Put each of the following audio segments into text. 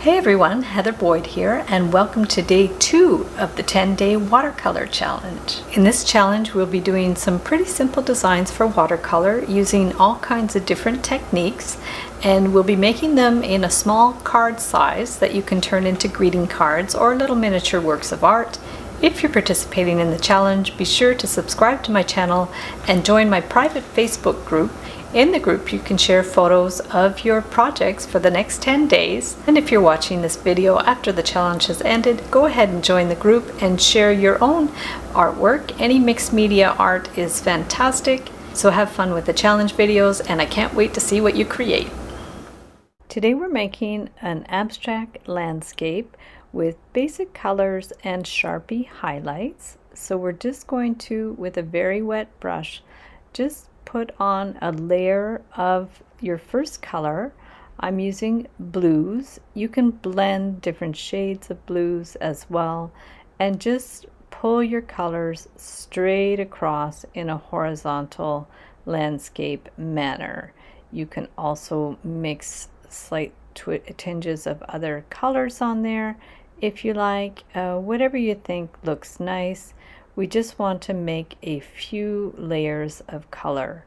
Hey everyone, Heather Boyd here, and welcome to day 2 of the 10-day watercolor challenge. In this challenge, we'll be doing some pretty simple designs for watercolor using all kinds of different techniques, and we'll be making them in a small card size that you can turn into greeting cards or little miniature works of art. If you're participating in the challenge, be sure to subscribe to my channel and join my private Facebook group. In the group, you can share photos of your projects for the next 10 days. And if you're watching this video after the challenge has ended, go ahead and join the group and share your own artwork. Any mixed media art is fantastic. So have fun with the challenge videos, and I can't wait to see what you create. Today we're making an abstract landscape with basic colors and Sharpie highlights. So we're just going to, with a very wet brush, just put on a layer of your first color. I'm using blues. You can blend different shades of blues as well, and just pull your colors straight across in a horizontal landscape manner. You can also mix slight tinges of other colors on there if you like, whatever you think looks nice. We just want to make a few layers of color.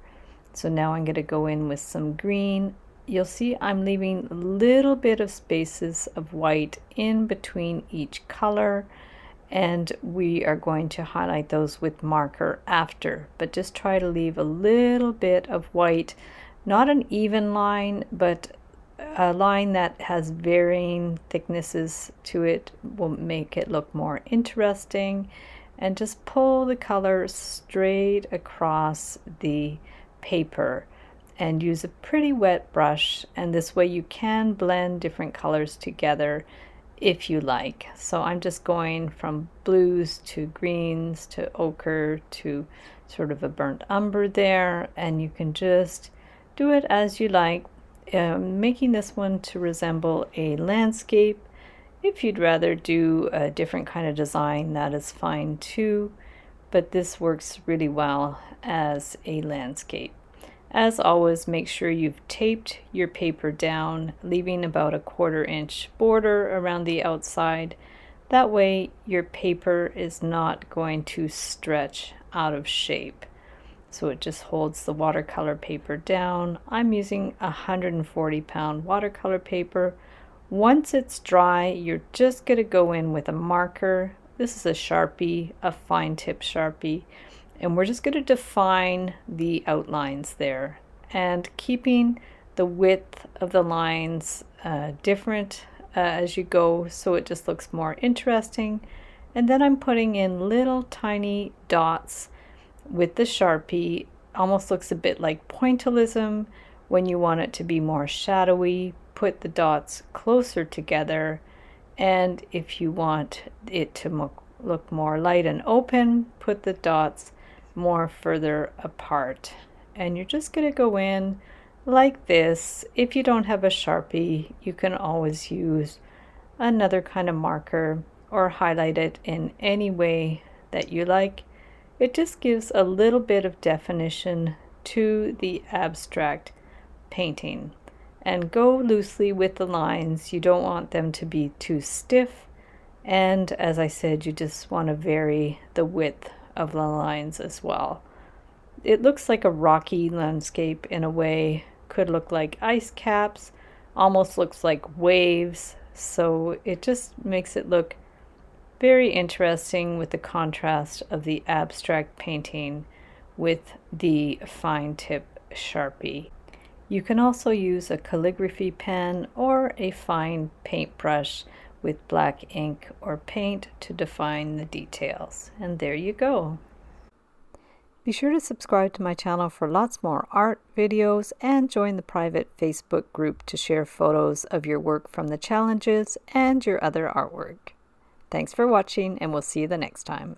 So now I'm going to go in with some green. You'll see I'm leaving a little bit of spaces of white in between each color, and we are going to highlight those with marker after, but just try to leave a little bit of white, not an even line, but a line that has varying thicknesses to it will make it look more interesting. And just pull the color straight across the paper and use a pretty wet brush, and this way you can blend different colors together if you like. So I'm just going from blues to greens to ochre to sort of a burnt umber there, and you can just do it as you like, making this one to resemble a landscape. If you'd rather do a different kind of design, that is fine too, but this works really well as a landscape. As always, make sure you've taped your paper down, leaving about a 1/4 inch border around the outside. That way your paper is not going to stretch out of shape. So it just holds the watercolor paper down. I'm using 140-pound watercolor paper. Once it's dry, you're just going to go in with a marker. This is a Sharpie, a fine tip Sharpie, and we're just going to define the outlines there, and keeping the width of the lines different as you go, so it just looks more interesting. And then I'm putting in little tiny dots with the Sharpie. Almost looks a bit like pointillism. When you want it to be more shadowy, put the dots closer together, and if you want it to look more light and open, put the dots more further apart. And you're just going to go in like this. If you don't have a Sharpie, you can always use another kind of marker or highlight it in any way that you like. It just gives a little bit of definition to the abstract painting. And go loosely with the lines. You don't want them to be too stiff, and as I said, you just want to vary the width of the lines as well. It looks like a rocky landscape in a way. Could look like ice caps, almost looks like waves, so it just makes it look very interesting with the contrast of the abstract painting with the fine tip Sharpie. You can also use a calligraphy pen or a fine paintbrush with black ink or paint to define the details. And there you go. Be sure to subscribe to my channel for lots more art videos, and join the private Facebook group to share photos of your work from the challenges and your other artwork. Thanks for watching, and we'll see you the next time.